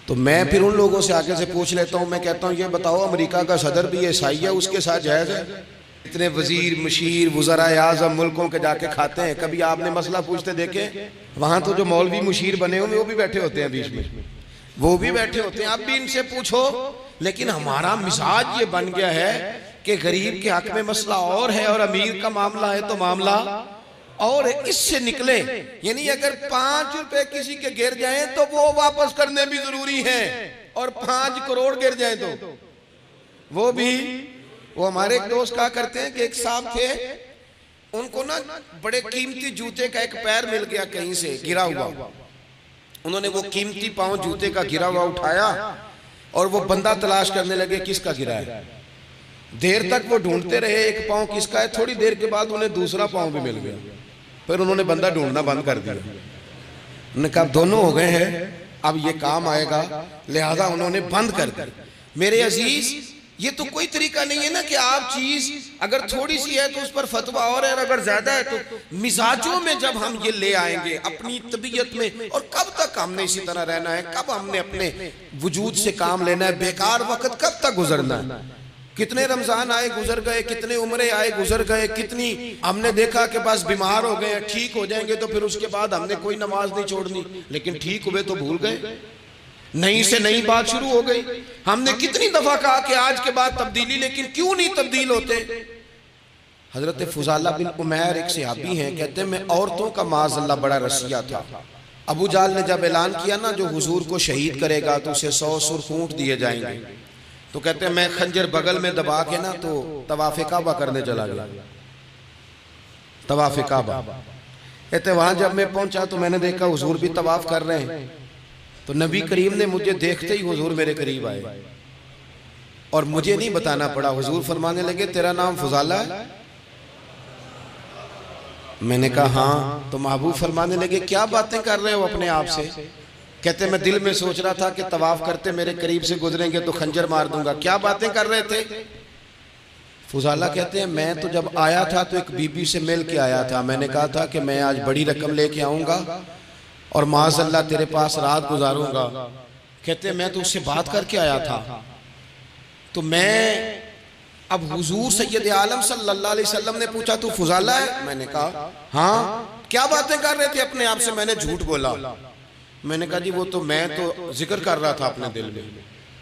تو میں پھر ان لوگوں سے آگے سے پوچھ لیتا ہوں، میں کہتا ہوں یہ بتاؤ امریکہ کا صدر بھی عیسائی ہے، اس کے ساتھ جائز ہے؟ اتنے وزیر مشیر وزراء اعظم ملکوں کے جا کے کھاتے ہیں، کبھی آپ نے مسئلہ پوچھتے دیکھے؟ وہاں تو جو مولوی مشیر بنے ہوئے وہ بھی بیٹھے ہوتے ہیں بیچ میں، وہ بھی بیٹھے ہوتے ہیں، اب بھی ان سے پوچھو۔ لیکن ہمارا مزاج یہ بن گیا ہے کہ غریب کے حق میں مسئلہ اور ہے اور امیر کا معاملہ ہے تو معاملہ اور اس سے نکلے۔ یعنی اگر 5 روپے کسی کے گر جائیں تو وہ واپس کرنے بھی ضروری ہیں، اور 5 کروڑ گر جائیں تو وہ بھی۔ وہ ہمارے ایک دوست کہا کرتے ہیں کہ ایک صاحب تھے، ان کو نا بڑے قیمتی جوتے کا ایک پیر مل گیا کہیں سے گرا ہوا، انہوں نے وہ قیمتی پاؤں جوتے کا گرا ہوا اٹھایا اور وہ بندہ تلاش کرنے لگے کس کا گرا ہے۔ دیر تک وہ ڈھونڈتے رہے ایک پاؤں کس کا ہے، تھوڑی دیر کے بعد انہیں دوسرا پاؤں بھی مل گیا، پھر انہوں نے بندہ ڈھونڈنا بند کر دیا۔ انہوں نے کہا دونوں ہو گئے ہیں، اب یہ کام آئے گا، لہذا انہوں نے بند کر دیا۔ میرے عزیز، یہ تو کوئی طریقہ نہیں ہے نا کہ آپ چیز اگر تھوڑی سی ہے تو اس پر فتویٰ اور ہے، اگر زیادہ ہے تو مزاجوں میں جب ہم یہ لے آئیں گے اپنی طبیعت میں، اور کب تک ہم نے اسی طرح رہنا ہے؟ کب ہم نے اپنے وجود سے کام لینا ہے؟ بیکار وقت کب تک گزرنا ہے؟ کتنے رمضان آئے گزر گئے، کتنے عمرے آئے گزر گئے، کتنی ہم نے دیکھا کہ بس بیمار ہو گئے، ٹھیک ہو جائیں گے تو پھر اس کے بعد ہم نے کوئی نماز نہیں چھوڑنی، لیکن ٹھیک ہوئے تو بھول گئے، نئی سے نئی بات شروع ہو گئی۔ ہم نے کتنی دفعہ کہا کہ آج کے بعد تبدیلی، لیکن کیوں نہیں تبدیل ہوتے؟ حضرت فضالہ بن عمیر ایک صحابی ہیں، کہتے ہیں میں عورتوں کا معاذ اللہ بڑا رسیہ تھا۔ ابو جہل نے جب اعلان کیا نا جو حضور کو شہید کرے گا تو اسے 100 سرخ اونٹ دیے جائیں گے، تو کہتے ہیں میں خنجر بغل میں دبا کے نا تو طواف کعبہ کرنے چلا گیا، طواف کعبہ۔ کہتے ہیں وہاں جب میں پہنچا تو میں نے دیکھا حضور بھی طواف کر رہے ہیں، تو نبی کریم نے مجھے دیکھتے ہی حضور میرے قریب آئے اور مجھے نہیں بتانا پڑا، حضور فرمانے لگے تیرا نام فضالہ ہے؟ میں نے کہا ہاں۔ تو محبوب فرمانے لگے کیا باتیں کر رہے ہو اپنے آپ سے؟ کہتے ہیں میں دل میں سوچ رہا تھا کہ طواف کرتے میرے قریب سے گزریں گے تو خنجر مار دوں گا، کیا باتیں کر رہے تھے؟ فضالہ کہتے ہیں میں تو جب آیا تھا تو ایک بی بی سے مل کے آیا تھا، میں نے کہا تھا کہ میں آج بڑی رقم لے کے آؤں گا اور معاذ اللہ تیرے پاس رات گزاروں گا۔ کہتے ہیں میں تو اس سے بات کر کے آیا تھا، تو میں اب حضور سید عالم صلی اللہ علیہ وسلم نے پوچھا تو فضالہ ہے؟ میں نے کہا ہاں۔ کیا باتیں کر رہے تھے اپنے آپ سے؟ میں نے جھوٹ بولا۔ میں نے کہا جی وہ تو میں تو ذکر کر رہا تھا اپنے دل میں۔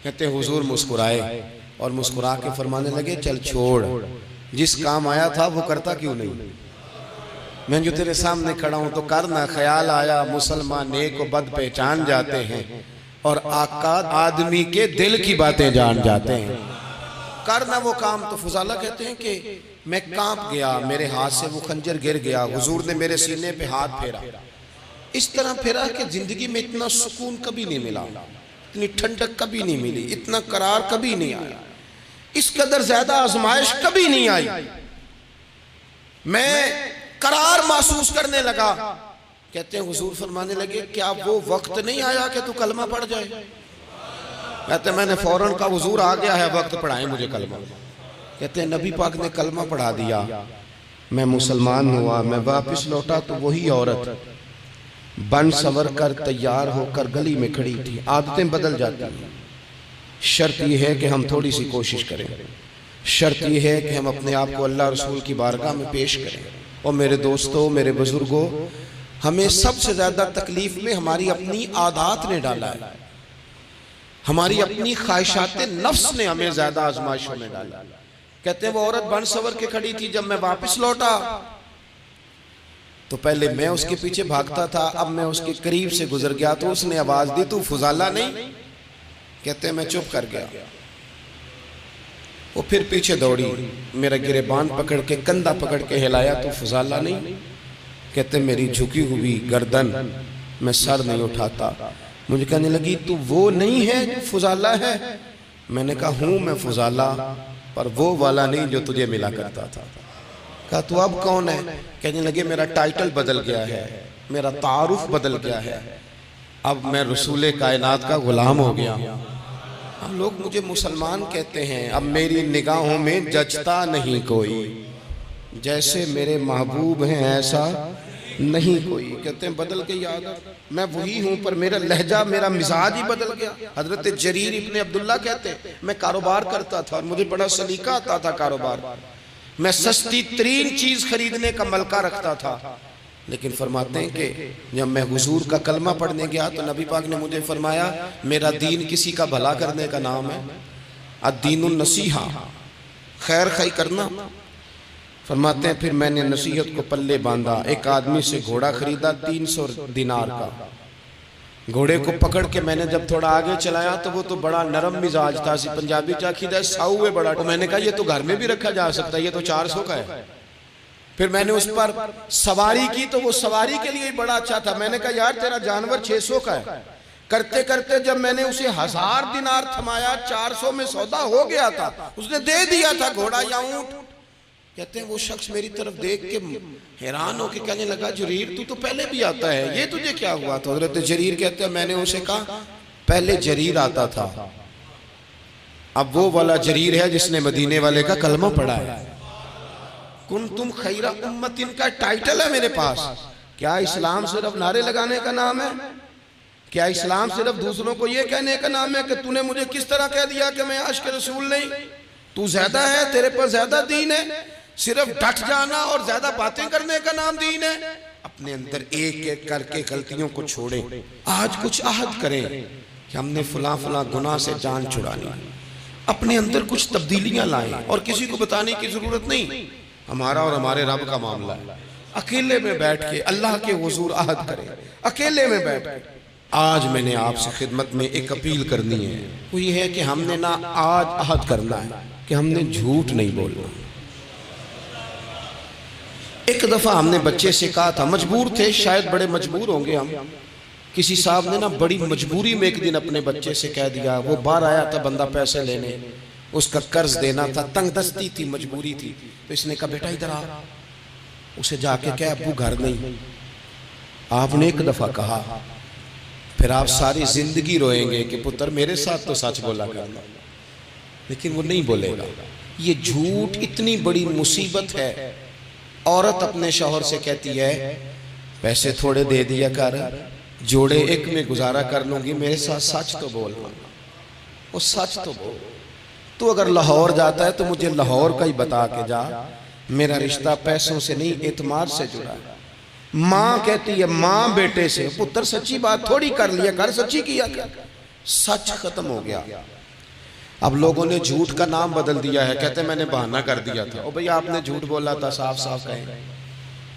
کہتے ہیں حضور مسکرائے اور مسکرا کے فرمانے لگے چل چھوڑ، جس کام آیا تھا وہ کرتا کیوں نہیں؟ میں جو تیرے سامنے کھڑا ہوں تو کرنا، خیال آیا مسلمان نیک و بد پہچان جاتے ہیں اور آقا آدمی کے دل کی باتیں جان جاتے ہیں، کرنا وہ کام۔ تو فضالہ کہتے ہیں کہ میں کانپ گیا، میرے ہاتھ سے وہ خنجر گر گیا، حضور نے میرے سینے پہ ہاتھ پھیرا، اس طرح پھیرا کہ زندگی میں اتنا سکون کبھی نہیں ملا، اتنی ٹھنڈک کبھی نہیں ملی، اتنا قرار کبھی نہیں آیا، اس قدر زیادہ آزمائش کبھی نہیں آئی۔ میں قرار محسوس کرنے لگا۔ کہتے ہیں حضور فرمانے لگے کیا وہ وقت نہیں آیا کہ تو کلمہ پڑھ جائے؟ کہتے ہیں میں نے فوراً کہا حضور آ گیا ہے وقت، پڑھائیں مجھے کلمہ۔ کہتے ہیں نبی پاک نے کلمہ پڑھا دیا، میں مسلمان ہوا، میں واپس لوٹا تو وہی عورت بن سور کر تیار ہو کر گلی میں کھڑی تھی۔ عادتیں بدل جاتی ہیں، شرط یہ ہے کہ ہم تھوڑی سی کوشش کریں، شرط یہ ہے کہ ہم اپنے آپ کو اللہ رسول کی بارگاہ میں پیش کریں۔ اور میرے دوستوں، میرے بزرگوں، ہمیں سب سے زیادہ تکلیف میں ہماری اپنی عادات نے ڈالا ہے، ہماری اپنی خواہشات نفس نے ہمیں زیادہ آزمائشوں میں ڈالا۔ کہتے ہیں وہ عورت بن سور کے کھڑی تھی، جب میں واپس لوٹا تو پہلے میں اس کے پیچھے بھاگتا تھا، اب میں اس کے قریب سے گزر گیا تو اس نے آواز دی تو فضالہ نہیں؟ کہتے ہیں میں چپ کر گیا۔ وہ پھر پیچھے دوڑی، میرا گریبان پکڑ کے کندھا پکڑ کے ہلایا تو فضالہ نہیں؟ کہتے ہیں میری جھکی ہوئی گردن، میں سر نہیں اٹھاتا۔ مجھے کہنے لگی تو وہ نہیں ہے جو فضالہ ہے؟ میں نے کہا ہوں میں فضالہ، پر وہ والا نہیں جو تجھے ملا کرتا تھا۔ کہا تو اب کون ہے؟ کہنے لگے میرا ٹائٹل بدل گیا ہے، میرا تعارف بدل گیا ہے، اب میں رسول کائنات کا غلام ہو گیا ہوں۔ لوگ مجھے مسلمان کہتے ہیں، اب میری نگاہوں میں جچتا نہیں کوئی، جیسے میرے محبوب ہیں ایسا نہیں کوئی۔ کہتے ہیں بدل گئی عادت، میں وہی ہوں پر میرا لہجہ میرا مزاج ہی بدل گیا۔ حضرت جریر ابن عبداللہ کہتے ہیں میں کاروبار کرتا تھا اور مجھے بڑا سلیقہ آتا تھا کاروبار، میں سستی ترین چیز خریدنے کا ملکہ رکھتا تھا، لیکن فرماتے ہیں کہ جب میں حضور کا کلمہ پڑھنے گیا تو نبی پاک نے مجھے فرمایا میرا دین کسی کا بھلا کرنے کا نام ہے، الدین النصیحہ، خیر خی کرنا۔ فرماتے ہیں پھر میں نے نصیحت کو پلے باندھا، ایک آدمی سے گھوڑا خریدا 300 دینار کا، گھوڑے کو پکڑ کے میں نے جب تھوڑا آگے چلایا تو وہ تو بڑا نرم مزاج تھا، سی پنجابی چاکھی دا ساؤ ہے بڑا، تو میں نے کہا یہ تو گھر میں بھی رکھا جا سکتا ہے، یہ تو 400 کا ہے۔ پھر میں نے اس پر سواری کی تو وہ سواری کے لیے بڑا اچھا تھا، میں نے کہا یار تیرا جانور 600 کا ہے۔ کرتے کرتے جب میں نے اسے 1000 دینار تھمایا، 400 میں سودا ہو گیا تھا، اس نے دے دیا تھا گھوڑا یا اونٹ۔ کہتے ہیں وہ شخص میری طرف دیکھ کے حیران ہو کے کہنے لگا جریر تو پہلے بھی آتا ہے، یہ تجھے کیا ہوا؟ تو حضرت جریر کہتے ہیں میں نے اسے کہا پہلے جریر آتا تھا، اب وہ والا جریر ہے جس نے مدینے والے کا کلمہ پڑھا ہے۔ کنتم خیر امت، ان کا ٹائٹل ہے میرے پاس۔ کیا اسلام صرف نعرے لگانے کا نام ہے؟ کیا اسلام صرف دوسروں کو یہ کہنے کا نام ہے کہ تو نے مجھے کس طرح کہہ دیا کہ میں عاشق رسول نہیں؟ تو زیادہ ہے، تیرے پر زیادہ دین ہے، صرف ڈٹ جانا اور زیادہ باتیں کرنے کا نام دین ہے؟ اپنے اندر ایک ایک کر کے غلطیوں کو چھوڑیں، آج کچھ عہد کریں کہ ہم نے فلاں فلاں گناہ سے جان چھڑانی، اپنے اندر کچھ تبدیلیاں لائیں، اور کسی کو بتانے کی ضرورت نہیں، ہمارا اور ہمارے رب کا معاملہ ہے۔ اکیلے میں بیٹھ کے اللہ کے حضور عہد کریں، اکیلے میں بیٹھ کے۔ آج میں نے آپ سے خدمت میں ایک اپیل کرنی ہے، وہ یہ ہے کہ ہم نے نہ آج عہد کرنا ہے کہ ہم نے جھوٹ نہیں بولنا۔ ایک دفعہ ہم نے بچے سے کہا تھا، مجبور تھے، شاید بڑے مجبور ہوں گے ہم، کسی صاحب نے نا بڑی مجبوری میں ایک دن اپنے بچے سے کہہ دیا، وہ باہر آیا تھا بندہ پیسے لینے، اس کا قرض دینا تھا، تنگ دستی تھی، مجبوری تھی، تو اس نے کہا بیٹا ادھر آ، اسے جا کے کہا ابو گھر نہیں۔ آپ نے ایک دفعہ کہا، پھر آپ ساری زندگی روئیں گے کہ پتر میرے ساتھ تو سچ بولا کرنا، لیکن وہ نہیں بولے گا۔ یہ جھوٹ اتنی بڑی مصیبت ہے۔ عورت اپنے شوہر سے کہتی ہے پیسے تھوڑے دے دیا کر، جوڑے ایک میں گزارا کر لوں گی، میرے ساتھ سچ تو بولنا، وہ سچ تو بول۔ تو اگر لاہور جاتا ہے تو مجھے لاہور کا ہی بتا کے جا، میرا رشتہ پیسوں سے نہیں اعتماد سے جڑا ہے۔ ماں کہتی ہے ماں بیٹے سے، پتر سچی بات تھوڑی کر لیا کر، سچی کیا کر، سچ ختم ہو گیا۔ اب لوگوں نے جھوٹ کا نام بدل دیا ہے، کہتے ہیں میں نے بہانہ کر دیا تھا، او بھئی آپ نے جھوٹ بولا تھا، صاف صاف کہیں،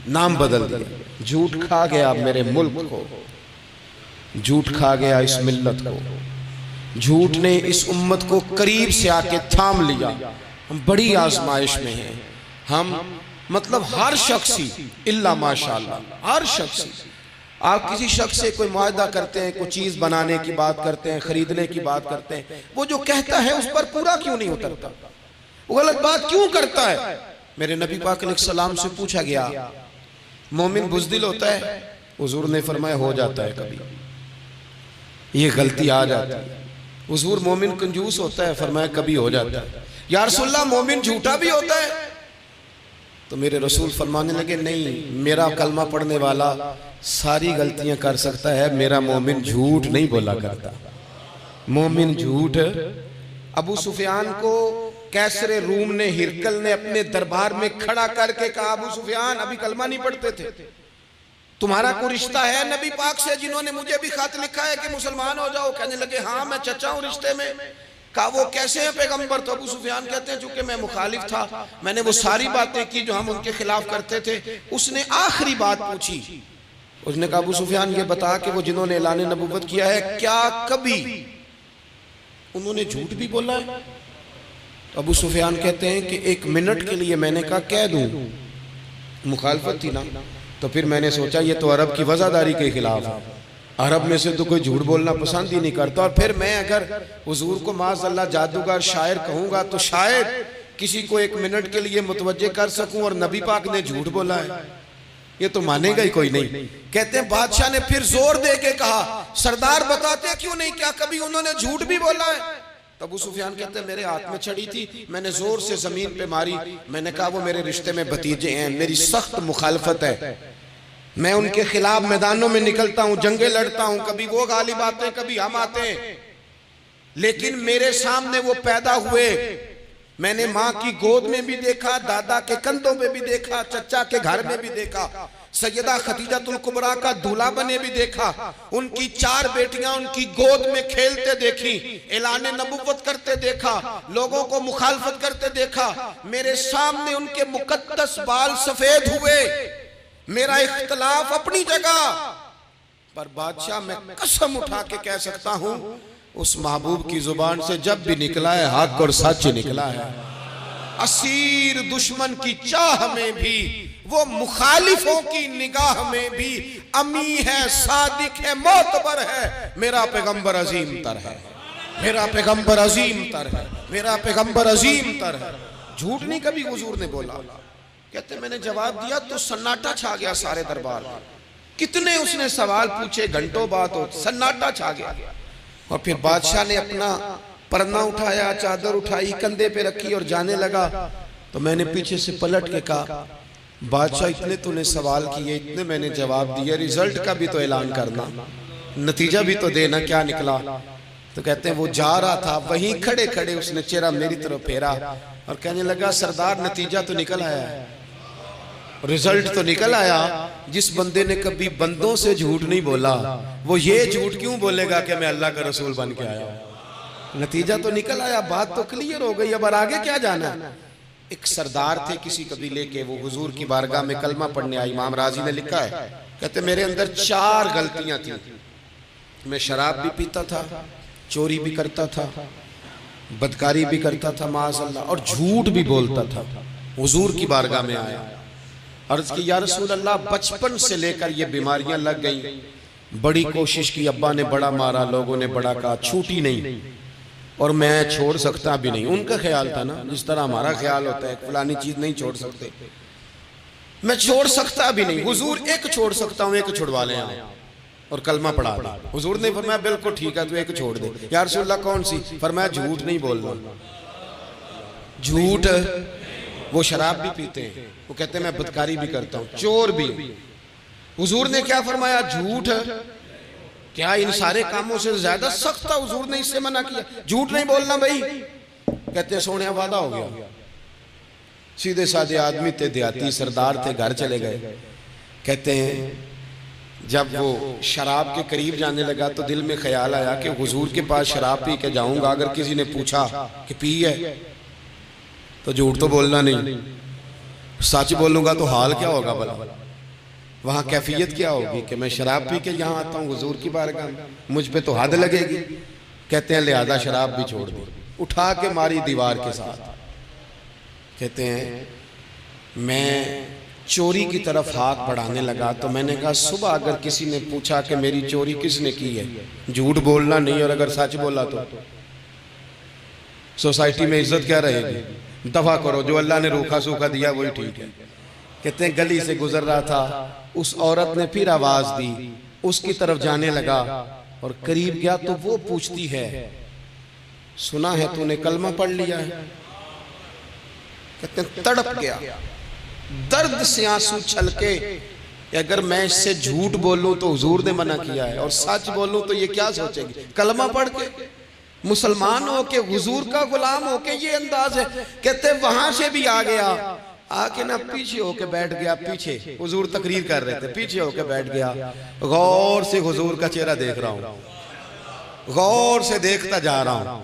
نام بدل دیا۔ جھوٹ کھا گیا میرے ملک کو، جھوٹ کھا گیا اس ملت کو، جھوٹ نے اس امت کو قریب سے آ کے تھام لیا۔ ہم بڑی آزمائش میں ہیں، ہم مطلب ہر شخصی الا ماشاءاللہ، ہر شخصی، آپ کسی شخص سے کوئی معاہدہ کرتے ہیں، کوئی چیز بنانے کی بات کرتے ہیں، خریدنے کی بات کرتے ہیں، وہ جو کہتا ہے اس پر پورا کیوں نہیں اترتا؟ وہ غلط بات کیوں کرتا ہے؟ میرے نبی پاک علیہ السلام سے پوچھا گیا مومن بزدل ہوتا ہے؟ حضور نے فرمایا ہو جاتا ہے، کبھی یہ غلطی آ جاتی ہے۔ حضور مومن کنجوس ہوتا ہے؟ فرمایا کبھی ہو جاتا ہے۔ یا رسول اللہ مومن جھوٹا بھی ہوتا ہے؟ تو میرے رسول فرمانے لگے نہیں، میرا کلمہ پڑھنے والا ساری غلطیاں کر سکتا ہے، میرا مومن جھوٹ نہیں بولا کرتا۔ مومن جھوٹ، ابو سفیان کو کیسر روم نے، ہرکل نے اپنے دربار میں کھڑا کر کے کہا ابو سفیان ابھی کلمہ نہیں پڑھتے تھے، تمہارا کوئی رشتہ ہے نبی پاک سے جنہوں نے مجھے بھی خط لکھا ہے کہ مسلمان ہو جاؤ؟ کہنے لگے ہاں میں چچا ہوں رشتے میں۔ کہا وہ کیسے ہیں پیغمبر؟ تو ابو سفیان کہتے ہیں چونکہ میں مخالف تھا، میں نے وہ ساری باتیں کی جو ہم ان کے خلاف کرتے تھے، اس نے آخری بات پوچھی، اس نے کہا ابو سفیان یہ بتا کہ وہ جنہوں نے اعلان نبوت کیا ہے کیا کبھی انہوں نے جھوٹ بھی بولا ہے؟ تو ابو سفیان کہتے ہیں کہ 1 منٹ کے لیے میں نے کہا کہہ دوں، مخالفت تھی نا، تو پھر میں نے سوچا یہ تو عرب کی وزاداری کے خلاف ہے، عرب میں سے تو کوئی جھوٹ بولنا پسند ہی نہیں کرتا، اور پھر میں اگر حضور کو معاذ اللہ جادوگر شاعر کہوں گا تو شاید کسی کو 1 منٹ کے لیے متوجہ کر سکوں، اور نبی پاک نے جھوٹ بولا ہے، یہ تو مانے گا ہی کوئی نہیں۔ کہتے ہیں بادشاہ نے پھر زور دے کے کہا سردار بتاتے کیوں نہیں، کیا کبھی انہوں نے جھوٹ بھی بولا ہے؟ تو ابو سفیان کہتے ہیں میرے ہاتھ میں چھڑی تھی، میں نے زور سے زمین پہ ماری، میں نے کہا وہ میرے رشتے میں بھتیجے ہیں، میری سخت مخالفت ہے، میں ان کے خلاف میدانوں میں نکلتا ہوں، جنگیں لڑتا ہوں، کبھی وہ غالب آتے ہیں کبھی ہم آتے ہیں، لیکن میرے سامنے وہ پیدا ہوئے، میں نے ماں کی گود میں بھی دیکھا، دادا کے کندھوں میں بھی دیکھا، چچا کے گھر میں بھی دیکھا، سیدہ خدیجۃ الکبریٰ کا دولہا بنے بھی دیکھا، ان کی 4 بیٹیاں ان کی گود میں کھیلتے دیکھی، اعلان نبوت کرتے دیکھا، لوگوں کو مخالفت کرتے دیکھا، میرے سامنے ان کے مقدس بال سفید ہوئے، میرا اختلاف اپنی جگہ پر بادشاہ میں قسم اٹھا کے کہہ سکتا ہوں اس محبوب کی زبان سے جب بھی نکلا ہے حق اور سچ نکلا ہے، اسیر دشمن کی چاہ میں بھی، وہ مخالفوں کی نگاہ میں بھی امی ہے، صادق ہے، معتبر ہے، میرا پیغمبر عظیم تر ہے، میرا پیغمبر عظیم تر ہے، میرا پیغمبر عظیم تر ہے۔ جھوٹ نہیں کبھی حضور نے بولا۔ کہتے میں نے جواب دیا تو سناٹا چھا گیا سارے دربار، کتنے اس نے سوال پوچھے، گھنٹوں بات ہو، سناٹا چھا گیا، اور پھر بادشاہ نے اپنا پرنا اٹھایا، چادر اٹھائی، کندھے پہ رکھی اور جانے لگا، تو میں نے پیچھے سے پلٹ کے کہا بادشاہ اتنے تو نے سوال کیے، اتنے میں نے جواب دیا، ریزلٹ کا بھی تو اعلان کرنا، نتیجہ بھی تو دینا، کیا نکلا؟ تو کہتے ہیں وہ جا رہا تھا، وہیں کھڑے کھڑے اس نے چہرہ میری طرف پھیرا اور کہنے لگا سردار نتیجہ تو نکل آیا ہے، ریزلٹ تو نکل آیا، جس بندے نے کبھی بندوں سے جھوٹ نہیں بولا وہ یہ جھوٹ کیوں بولے گا کہ میں اللہ کا رسول بن کے آیا ہوں؟ نتیجہ تو نکل آیا، بات تو کلیئر ہو گئی، اب آگے کیا جانا ہے؟ ایک سردار تھے کسی قبیلے کے، وہ حضور کی بارگاہ میں کلمہ پڑھنے آئی، امام راضی نے لکھا ہے، کہتے میرے اندر 4 غلطیاں تھیں، میں شراب بھی پیتا تھا، چوری بھی کرتا تھا، بدکاری بھی کرتا تھا معاذ اللہ، اور جھوٹ بھی بولتا تھا۔ حضور کی بارگاہ میں آیا، عرض کی یا رسول اللہ بچپن سے لے کر یہ بیماریاں لگ گئیں، بڑی کوشش کی، ابا نے بڑا مارا، لوگوں نے بڑا کہا، چھوٹی نہیں، اور میں چھوڑ سکتا بھی نہیں۔ ان کا خیال تھا نا جس طرح ہمارا خیال ہوتا ہے فلانی چیز نہیں چھوڑ سکتے، میں چھوڑ سکتا بھی نہیں، حضور ایک چھوڑ سکتا ہوں، ایک چھوڑوا لیں آپ، اور کلمہ پڑھا دیں۔ حضور نے فرمایا بالکل ٹھیک ہے تو ایک چھوڑ دے۔ یا رسول اللہ کون سی؟ فرمایا جھوٹ نہیں بولنا۔ جھوٹ، وہ شراب بھی پیتے ہیں، وہ کہتے ہیں میں بدکاری بھی کرتا ہوں، چور بھی۔ حضور نے کیا فرمایا؟ جھوٹ۔ کیا ان سارے کاموں سے زیادہ سخت تھا؟ حضور نے اس سے منع کیا، جھوٹ نہیں بولنا بھائی۔ کہتے ہیں سونے وعدہ ہو گیا۔ سیدھے سادھے آدمی تھے، دیہاتی سردار تھے، گھر چلے گئے۔ کہتے ہیں جب وہ شراب کے قریب جانے لگا تو دل میں خیال آیا کہ حضور کے پاس شراب پی کے جاؤں گا، اگر کسی نے پوچھا کہ پی ہے تو جھوٹ تو بولنا نہیں، سچ بولوں گا تو حال کیا ہوگا بھلا، وہاں کیفیت کیا ہوگی کہ میں شراب پی کے یہاں آتا ہوں حضور کی بارگاہ میں، مجھ پہ تو حد لگے گی۔ کہتے ہیں لہذا شراب بھی چھوڑ دی، اٹھا کے ماری دیوار کے ساتھ۔ کہتے ہیں میں چوری کی طرف ہاتھ بڑھانے لگا تو میں نے کہا صبح اگر کسی نے پوچھا کہ میری چوری کس نے کی ہے، جھوٹ بولنا نہیں، اور اگر سچ بولا تو سوسائٹی میں عزت کیا رہے گی؟ دفع کرو، جو اللہ نے روکھا سوکھا دیا وہی ٹھیک ہے۔ کہتے ہیں گلی سے گزر رہا تھا، اس عورت نے پھر آواز دی، اس کی طرف جانے لگا اور قریب گیا تو وہ پوچھتی ہے سنا ہے تو نے کلمہ پڑھ لیا ہے؟ کہتے ہیں تڑپ گیا، درد سے آنسو چھلکے، اگر میں اس سے جھوٹ بولوں تو حضور نے منع کیا ہے، اور سچ بولوں تو یہ کیا سوچے گی؟ کلمہ پڑھ کے مسلمان ہو کے حضور کا غلام ہو کے یہ انداز ہے۔ کہتے وہاں سے بھی آ گیا، آ کے نہ پیچھے ہو کے بیٹھ گیا، پیچھے حضور تقریر کر رہے تھے، پیچھے ہو کے بیٹھ گیا، غور سے حضور کا چہرہ دیکھ رہا ہوں، غور سے دیکھتا جا رہا ہوں،